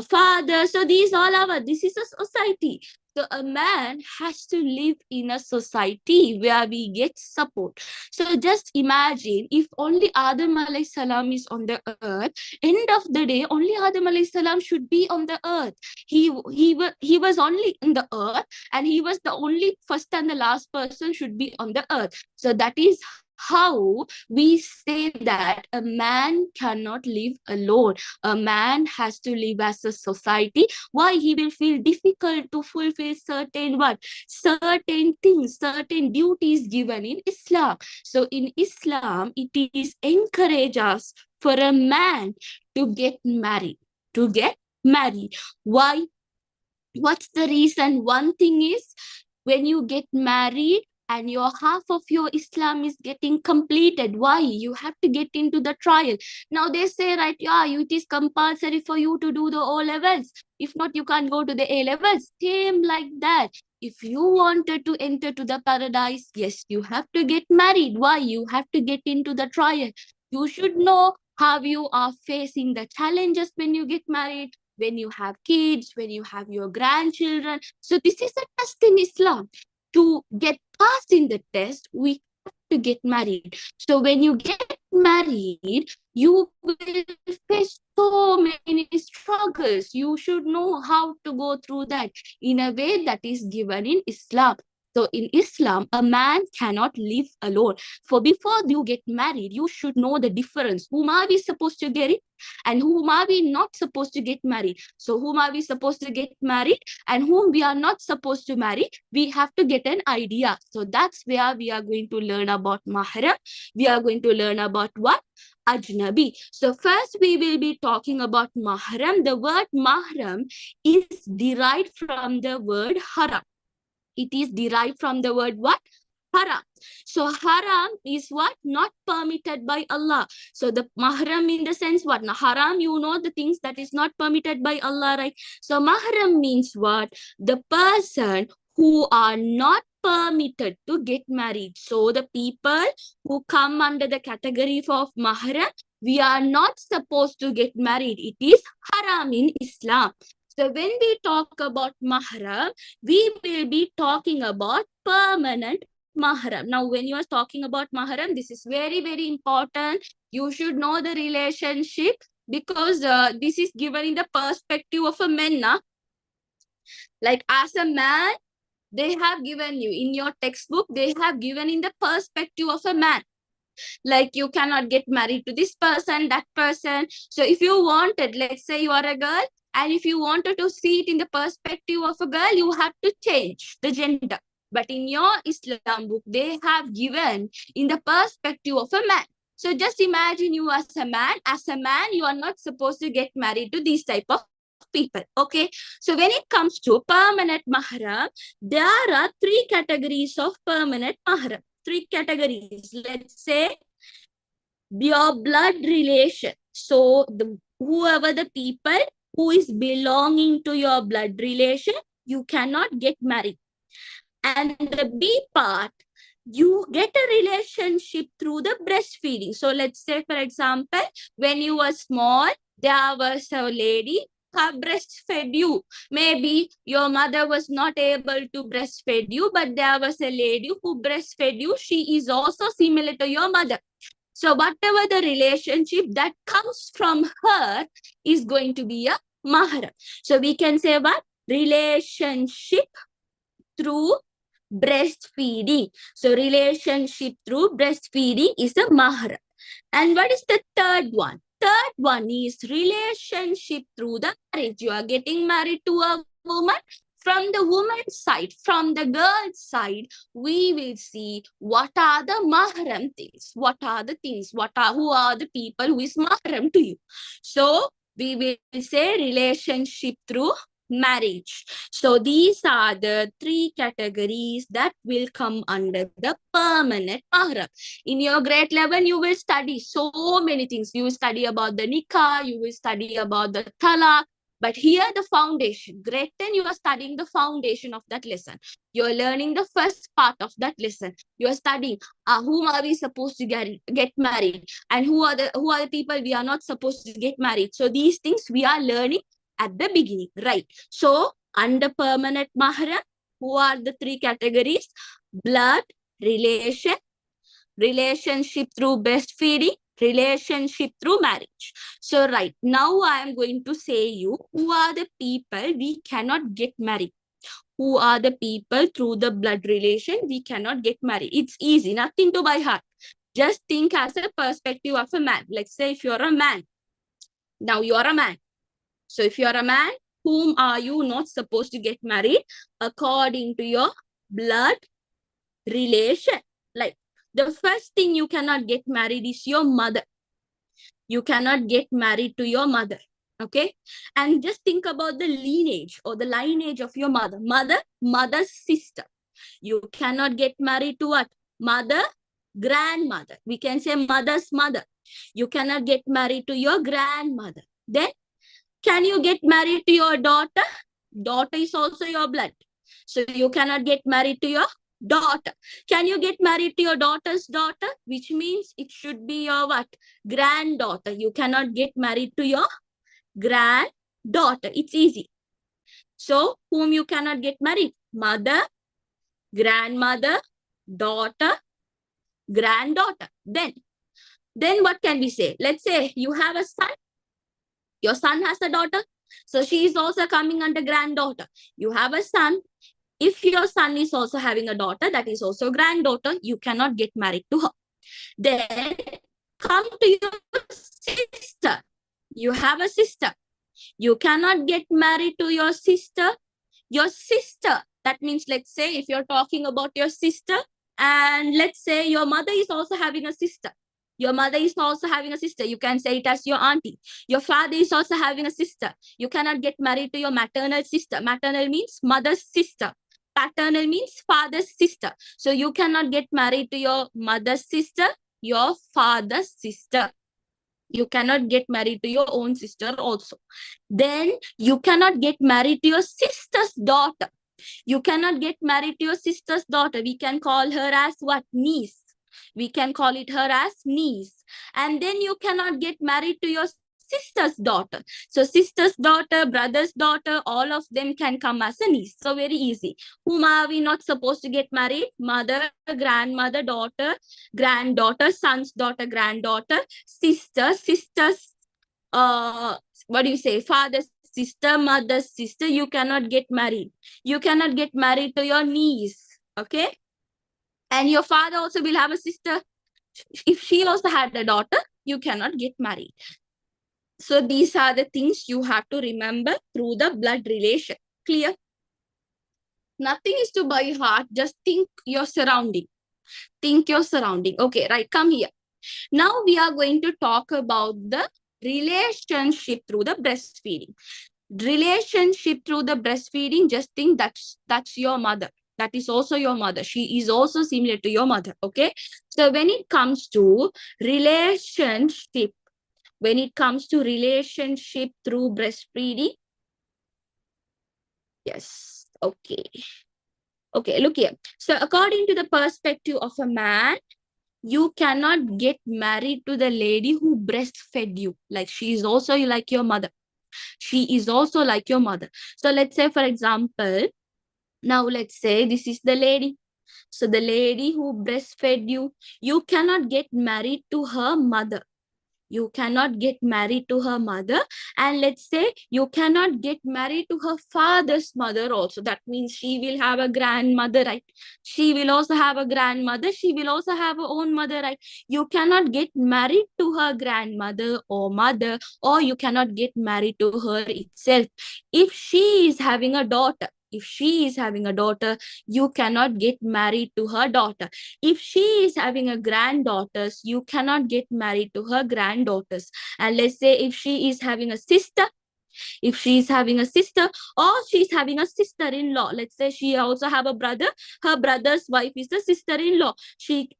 father. So this is a society. So a man has to live in a society where we get support. So just imagine if only Adam alayhi salam is on the earth, end of the day, only Adam alayhi salam should be on the earth. He was only in the earth and he was the only first and the last person should be on the earth. So that is how we say that a man cannot live alone. A man has to live as a society. Why? He will feel difficult to fulfill certain things, certain duties given in Islam. So in Islam, it is encourage us for a man to get married. Why? What's the reason? One thing is when you get married and your half of your Islam is getting completed. Why? You have to get into the trial. Now they say, right, yeah, it is compulsory for you to do the O levels. If not, you can't go to the A levels. Same like that. If you wanted to enter to the paradise, yes, you have to get married. Why? You have to get into the trial. You should know how you are facing the challenges when you get married, when you have kids, when you have your grandchildren. So this is a test in Islam. To get passed in the test, we have to get married. So when you get married, you will face so many struggles. You should know how to go through that in a way that is given in Islam. So in Islam, a man cannot live alone. For before you get married, you should know the difference. Whom are we supposed to get it? And whom are we not supposed to get married? So whom are we supposed to get married and whom we are not supposed to marry? We have to get an idea. So that's where we are going to learn about mahram. We are going to learn about what? Ajnabi. So first we will be talking about mahram. The word mahram is derived from the word haram. It is derived from the word what? Haram. So haram is what? Not permitted by Allah. So the mahram in the sense what? Now haram, you know the things that is not permitted by Allah, right? So mahram means what? The person who are not permitted to get married. So the people who come under the category of mahram, we are not supposed to get married. It is haram in Islam. So when we talk about mahram, we will be talking about permanent mahram. Now, when you are talking about mahram, this is very, very important. You should know the relationship because this is given in the perspective of a man. Like as a man, they have given you in your textbook, they have given in the perspective of a man. Like you cannot get married to this person, that person. So if you wanted, let's say you are a girl, and if you wanted to see it in the perspective of a girl, you have to change the gender. But in your Islam book, they have given in the perspective of a man. So just imagine you as a man. As a man, you are not supposed to get married to these type of people. Okay. So when it comes to permanent mahram, there are 3 categories of permanent mahram. 3 categories. Let's say your blood relation. So whoever the people who is belonging to your blood relation, you cannot get married. And the B part, you get a relationship through the breastfeeding. So let's say, for example, when you were small, there was a lady who breastfed you. Maybe your mother was not able to breastfeed you, but there was a lady who breastfed you. She is also similar to your mother. So whatever the relationship that comes from her is going to be a mahram. So we can say what? Relationship through breastfeeding. So relationship through breastfeeding is a mahram. And what is the third one? Third one is relationship through the marriage. You are getting married to a woman. From the woman's side, from the girl's side, we will see what are the mahram things. What are the things? Who are the people who is mahram to you? So we will say relationship through marriage. So these are the three categories that will come under the permanent mahram. In your grade 11, you will study so many things. You will study about the nikah, you will study about the talaq. But here the foundation, grade 10, you are studying the foundation of that lesson. You are learning the first part of that lesson. You are studying whom are we supposed to get married, and who are the people we are not supposed to get married. So these things we are learning at the beginning, right? So under permanent mahram, who are the three categories? Blood relation, relationship through breastfeeding, relationship through marriage. So right now I am going to say you who are the people we cannot get married. Who are the people through the blood relation we cannot get married. It's easy, nothing to by heart. Just think as a perspective of a man. Let's say if you're a man. Now you're a man. So if you're a man, whom are you not supposed to get married according to your blood relation? Like the first thing you cannot get married is your mother. You cannot get married to your mother. Okay. And just think about the lineage or the lineage of your mother. Mother's sister. You cannot get married to what? Mother, grandmother. We can say mother's mother. You cannot get married to your grandmother. Then, can you get married to your daughter? Daughter is also your blood. So you cannot get married to your daughter. Can you get married to your daughter's daughter? Which means it should be your what? Granddaughter. You cannot get married to your granddaughter. It's easy. So whom you cannot get married? Mother, grandmother, daughter, granddaughter. Then what can we say? Let's say you have a son. Your son has a daughter. So she is also coming under granddaughter. You have a son. If your son is also having a daughter, that is also granddaughter, you cannot get married to her. Then come to your sister. You have a sister. You cannot get married to your sister. Your sister, that means let's say if you're talking about your sister, and let's say your mother is also having a sister. Your mother is also having a sister. You can say it as your auntie. Your father is also having a sister. You cannot get married to your maternal sister. Maternal means mother's sister. Paternal means father's sister. So you cannot get married to your mother's sister, your father's sister. You cannot get married to your own sister also. Then you cannot get married to your sister's daughter. You cannot get married to your sister's daughter. We can call her as what? Niece. We can call it her as niece. And then you cannot get married to your sister's daughter. So sister's daughter, brother's daughter, all of them can come as a niece. So very easy. Whom are we not supposed to get married? Mother, grandmother, daughter, granddaughter, son's daughter, granddaughter, sister's, what do you say? Father's sister, mother's sister. You cannot get married. You cannot get married to your niece. Okay. And your father also will have a sister. If she also had a daughter, you cannot get married. So these are the things you have to remember through the blood relation. Clear? Nothing is to by heart. Just think your surrounding. Think your surrounding. Okay, right. Come here. Now we are going to talk about the relationship through the breastfeeding. Relationship through the breastfeeding, just think that's your mother. That is also your mother. She is also similar to your mother. Okay. So when it comes to relationship through breastfeeding, yes. Okay. Okay, look here. So according to the perspective of a man, you cannot get married to the lady who breastfed you. Like she is also like your mother. She is also like your mother. So let's say, for example, now let's say this is the lady. So the lady who breastfed you, you cannot get married to her mother. You cannot get married to her mother. And let's say you cannot get married to her father's mother also. That means she will have a grandmother, right? She will also have a grandmother. She will also have her own mother, right? You cannot get married to her grandmother or mother, or you cannot get married to her itself. If she is having a daughter, if she is having a daughter, you cannot get married to her daughter. If she is having a granddaughters, you cannot get married to her granddaughters. And let's say if she is having a sister, if she is having a sister, or she's having a sister-in-law, let's say she also have a brother, her brother's wife is the sister-in-law,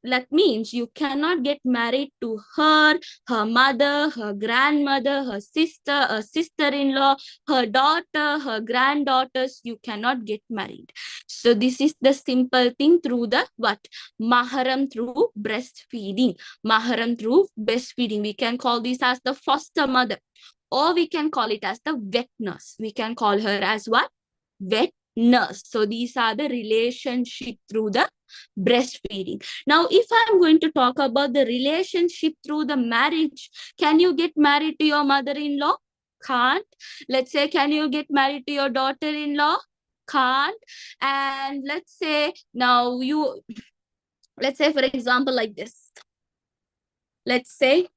that means you cannot get married to her, her mother, her grandmother, her sister, a sister-in-law, her daughter, her granddaughters. You cannot get married. So this is the simple thing through the what? Mahram through breastfeeding. Mahram through breastfeeding. We can call this as the foster mother, or we can call it as the wet nurse. We can call her as what? Wet nurse. So these are the relationship through the breastfeeding. Now, if I'm going to talk about the relationship through the marriage, can you get married to your mother-in-law? Can't. Let's say, can you get married to your daughter-in-law? Can't. And let's say now let's say for example like this. Let's say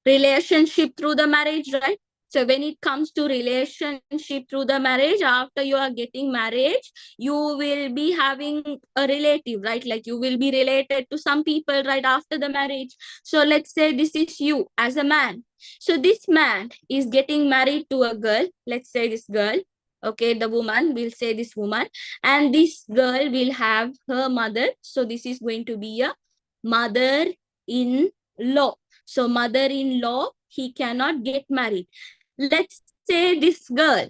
relationship through the marriage, right? So when it comes to relationship through the marriage, after you are getting married, you will be having a relative, right? Like you will be related to some people right after the marriage. So let's say this is you as a man. So this man is getting married to a girl. Let's say this girl. Okay, the woman, we'll say this woman. And this girl will have her mother. So this is going to be a mother-in-law. So mother-in-law, he cannot get married. Let's say this girl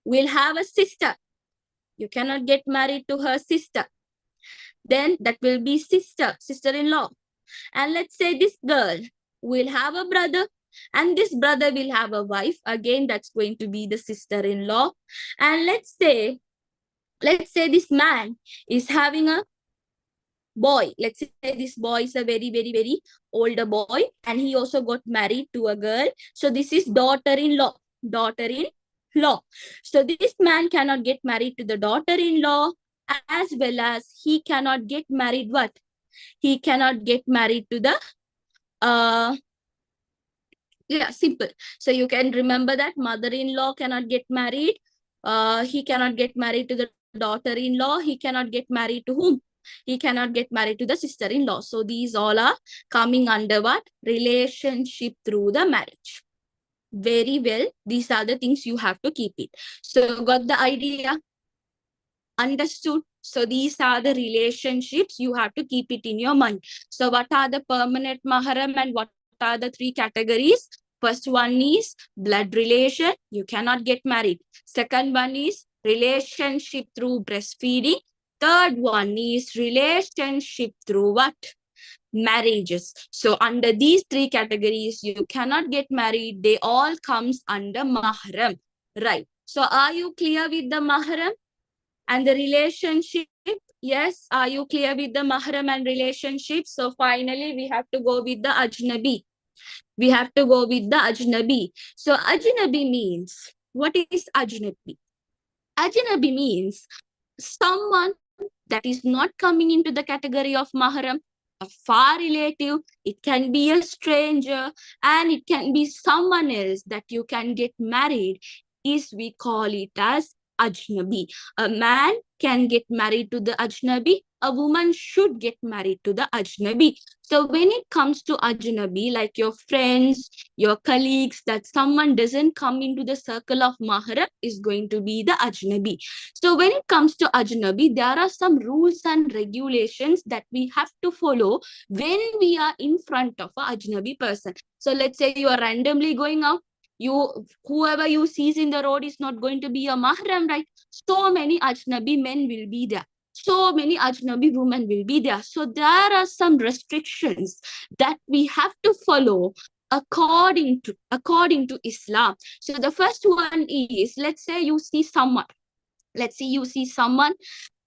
will have a sister. You cannot get married to her sister. Then that will be sister-in-law. And let's say this girl will have a brother, and this brother will have a wife. Again, that's going to be the sister-in-law. And let's say this man is having a boy. Let's say this boy is a very, very, very older boy, and he also got married to a girl. So this is daughter-in-law. Daughter-in-law. So this man cannot get married to the daughter-in-law, as well as he cannot get married what? He cannot get married to the simple. So you can remember that mother-in-law cannot get married. He cannot get married to the daughter-in-law. He cannot get married to whom? He cannot get married to the sister-in-law. So these all are coming under what? Relationship through the marriage. Very well. These are the things you have to keep it. So got the idea? Understood? So these are the relationships. You have to keep it in your mind. So what are the permanent mahram and what are the three categories? First one is blood relation. You cannot get married. Second one is relationship through breastfeeding. Third one is relationship through what? Marriages. So under these three categories, you cannot get married. They all comes under mahram. Right. So are you clear with the mahram and the relationship? Yes. Are you clear with the mahram and relationship? So finally, we have to go with the ajnabi. We have to go with the ajnabi. So ajnabi means, what is ajnabi? Ajnabi means someone that is not coming into the category of mahram, a far relative. It can be a stranger, and it can be someone else that you can get married. We call it as ajnabi. A man can get married to the ajnabi. A woman should get married to the ajnabi. So when it comes to ajnabi, like your friends, your colleagues, that someone doesn't come into the circle of mahram is going to be the ajnabi. So when it comes to ajnabi, there are some rules and regulations that we have to follow when we are in front of a ajnabi person. So let's say you are randomly going out. Whoever you sees in the road is not going to be a mahram, right? So many ajnabi men will be there. so many ajnabi women will be there. So there are some restrictions that we have to follow according to Islam. So the first one is, let's say you see someone,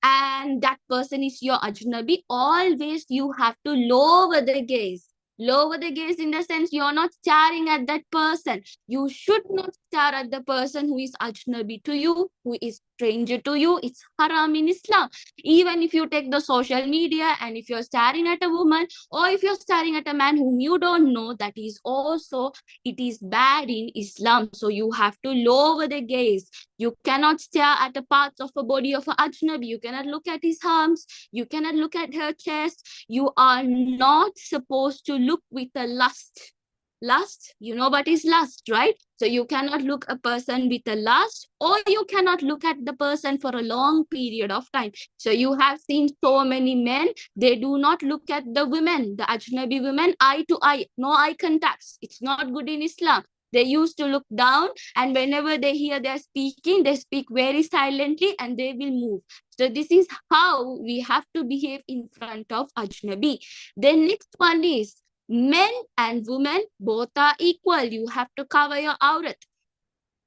and that person is your ajnabi. Always you have to lower the gaze. Lower the gaze in the sense you're not staring at that person. You should not stare at the person who is ajnabi to you, who is stranger to you. It's haram in Islam. Even if you take the social media and if you're staring at a woman or if you're staring at a man whom you don't know, that is also, it is bad in Islam. So you have to lower the gaze. You cannot stare at the parts of a body of an ajnabi. You cannot look at his arms. You cannot look at her chest. You are not supposed to look with a lust. Lust, you know what is lust, right? So you cannot look a person with a lust, or you cannot look at the person for a long period of time. So you have seen so many men, they do not look at the women, the ajnabi women, eye to eye, no eye contacts. It's not good in Islam. They used to look down, and whenever they hear they're speaking, they speak very silently and they will move. So this is how we have to behave in front of ajnabi. Then next one is, men and women both are equal. You have to cover your aurat.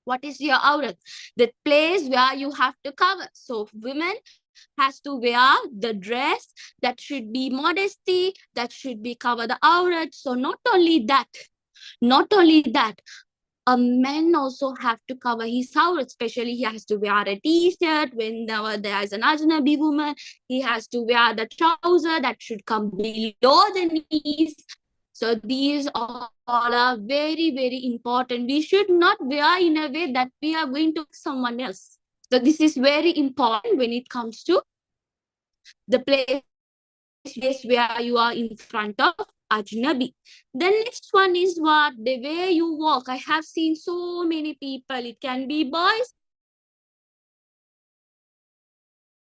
What is your aurat? The place where you have to cover. So women has to wear the dress that should be modesty, that should be cover the aurat. So not only that, a man also have to cover his aurat, especially he has to wear a t-shirt. Whenever there is an ajnabi woman, he has to wear the trouser that should come below the knees. So these all are very, very important. We should not wear in a way that we are going to someone else. So this is very important when it comes to the place where you are in front of ajnabi. The next one is what? The way you walk. I have seen so many people. It can be boys,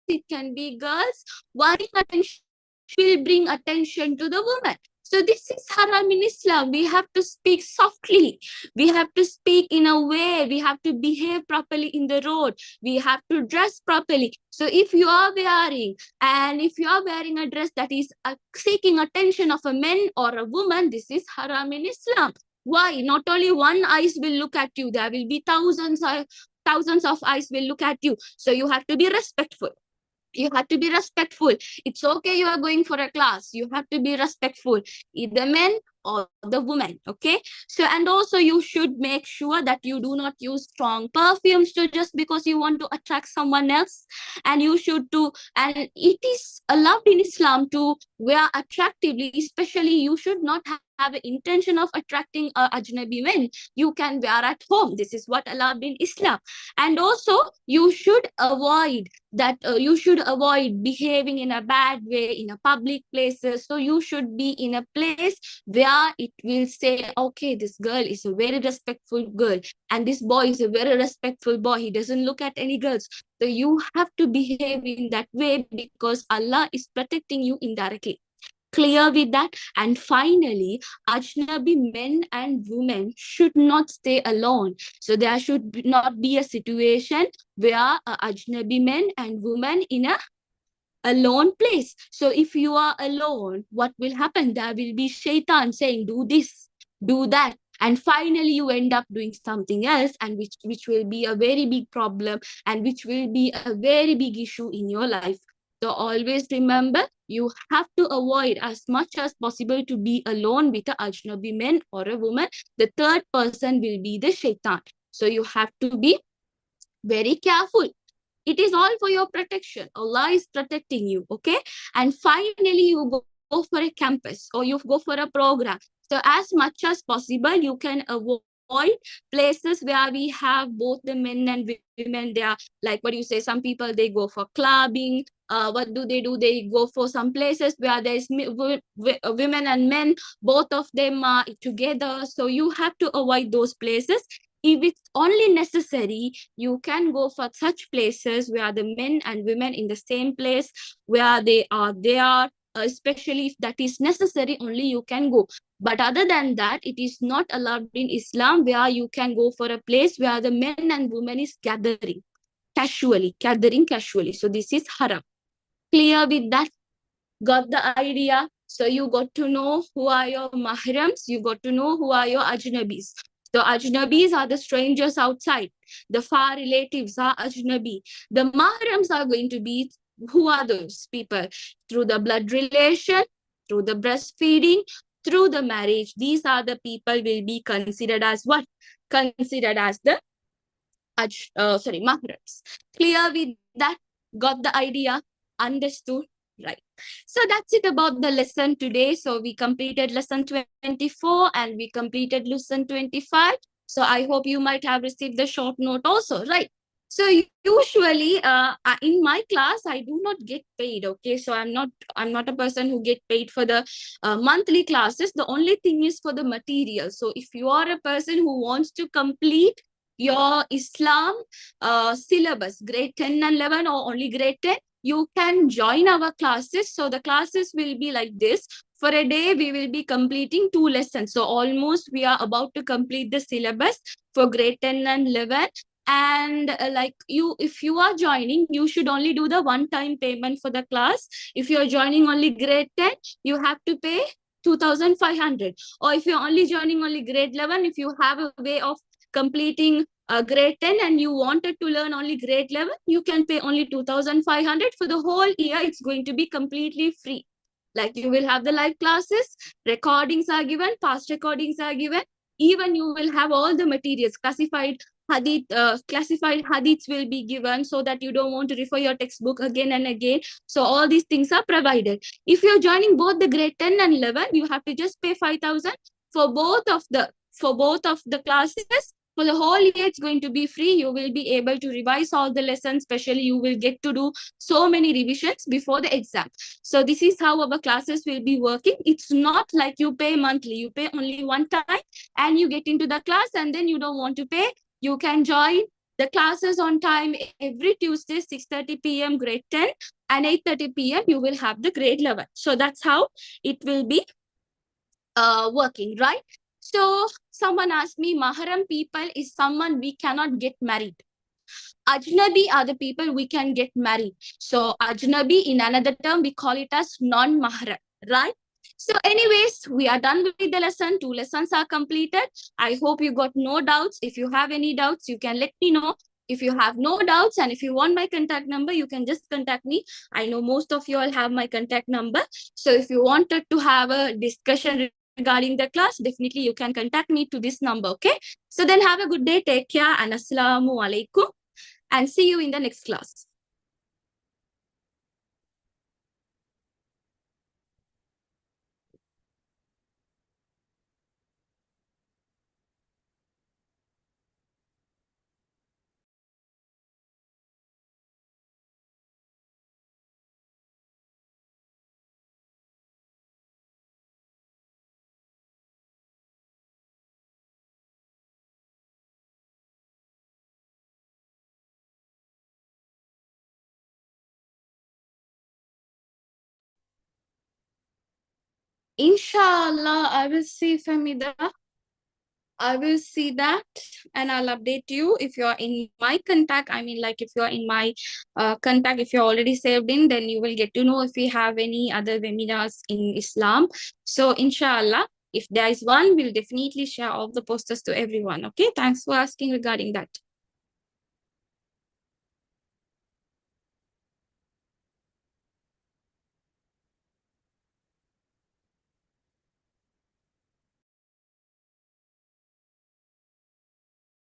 it can be girls. One attention will bring attention to the woman. So this is haram in Islam. We have to speak softly. We have to speak in a way. We have to behave properly in the road. We have to dress properly. So if you are wearing a dress that is seeking attention of a man or a woman, this is haram in Islam. Why? Not only one eyes will look at you. There will be thousands of eyes will look at you. So you have to be respectful. You have to be respectful. It's okay, you are going for a class. You have to be respectful, either men or the woman. Okay. So, and also you should make sure that you do not use strong perfumes just because you want to attract someone else. And you should do, and it is allowed in Islam to wear attractively, especially you should not have an intention of attracting ajnabi men. You can wear at home. This is what allowed in Islam. And also you should avoid behaving in a bad way in a public places. So you should be in a place where it will say, okay, this girl is a very respectful girl and this boy is a very respectful boy. He doesn't look at any girls. So you have to behave in that way because Allah is protecting you indirectly. Clear with that? And finally, ajnabi men and women should not stay alone. So there should not be a situation where ajnabi men and women in a alone place. So if you are alone, what will happen? There will be shaitan saying, do this, do that. And finally, you end up doing something else, and which will be a very big problem and which will be a very big issue in your life. So always remember, you have to avoid as much as possible to be alone with an ajnabi man or a woman. The third person will be the shaitan. So you have to be very careful. It is all for your protection. Allah is protecting you, okay? And finally, you go for a campus or you go for a program. So as much as possible, you can avoid places where we have both the men and women. They are like, what do you say? Some people, they go for clubbing. What do? They go for some places where there's women and men, both of them are together. So you have to avoid those places. If it's only necessary, you can go for such places where the men and women in the same place, where they are there, especially if that is necessary, only you can go. But other than that, it is not allowed in Islam where you can go for a place where the men and women is gathering casually. So this is haram. Clear with that? Got the idea? So you got to know who are your mahrams, you got to know who are your ajnabis. So ajnabis are the strangers outside. The far relatives are ajnabi. The mahrams are going to be, who are those people? Through the blood relation, through the breastfeeding, through the marriage. These are the people will be considered as what? Considered as the mahrams. Clear with that? Got the idea? Understood? Right. So that's it about the lesson today. So we completed lesson 24 and we completed lesson 25. So I hope you might have received the short note also, right? So usually in my class, I do not get paid. Okay. So I'm not a person who get paid for the monthly classes. The only thing is for the material. So if you are a person who wants to complete your Islam syllabus, grade 10 and 11 or only grade 10, you can join our classes. So the classes will be like this. For a day, we will be completing 2 lessons. So almost we are about to complete the syllabus for grade 10 and 11. And if you are joining, you should only do the one-time payment for the class. If you are joining only grade 10, you have to pay 2,500. Or if you're only joining only grade 11, if you have a way of completing grade 10 and you wanted to learn only grade 11, you can pay only 2,500 for the whole year. It's going to be completely free. Like you will have the live classes, recordings are given, past recordings are given. Even you will have all the materials, classified hadiths will be given so that you don't want to refer your textbook again and again. So all these things are provided. If you're joining both the grade 10 and 11, you have to just pay 5,000 for both of the classes. For the whole year, it's going to be free. You will be able to revise all the lessons. Especially, you will get to do so many revisions before the exam. So this is how our classes will be working. It's not like you pay monthly. You pay only one time and you get into the class and then you don't want to pay. You can join the classes on time every Tuesday, 6:30 p.m. grade 10 and 8:30 p.m. you will have the grade 11. So that's how it will be working, right? So someone asked me, Mahram people is someone we cannot get married. Ajnabi are the people we can get married. So Ajnabi, in another term, we call it as non-Mahram, right? So anyways, we are done with the lesson. 2 lessons are completed. I hope you got no doubts. If you have any doubts, you can let me know. If you have no doubts and if you want my contact number, you can just contact me. I know most of you all have my contact number. So if you wanted to have a discussion regarding the class, definitely you can contact me to this number, okay? So then have a good day. Take care and Assalamu alaikum. And see you in the next class. Inshallah, I will see Famida. I will see that and I'll update you if you're in my contact. I mean, like if you're in my contact, if you're already saved in, then you will get to know if we have any other webinars in Islam. So inshallah, if there is one, we'll definitely share all the posters to everyone. Okay, thanks for asking regarding that.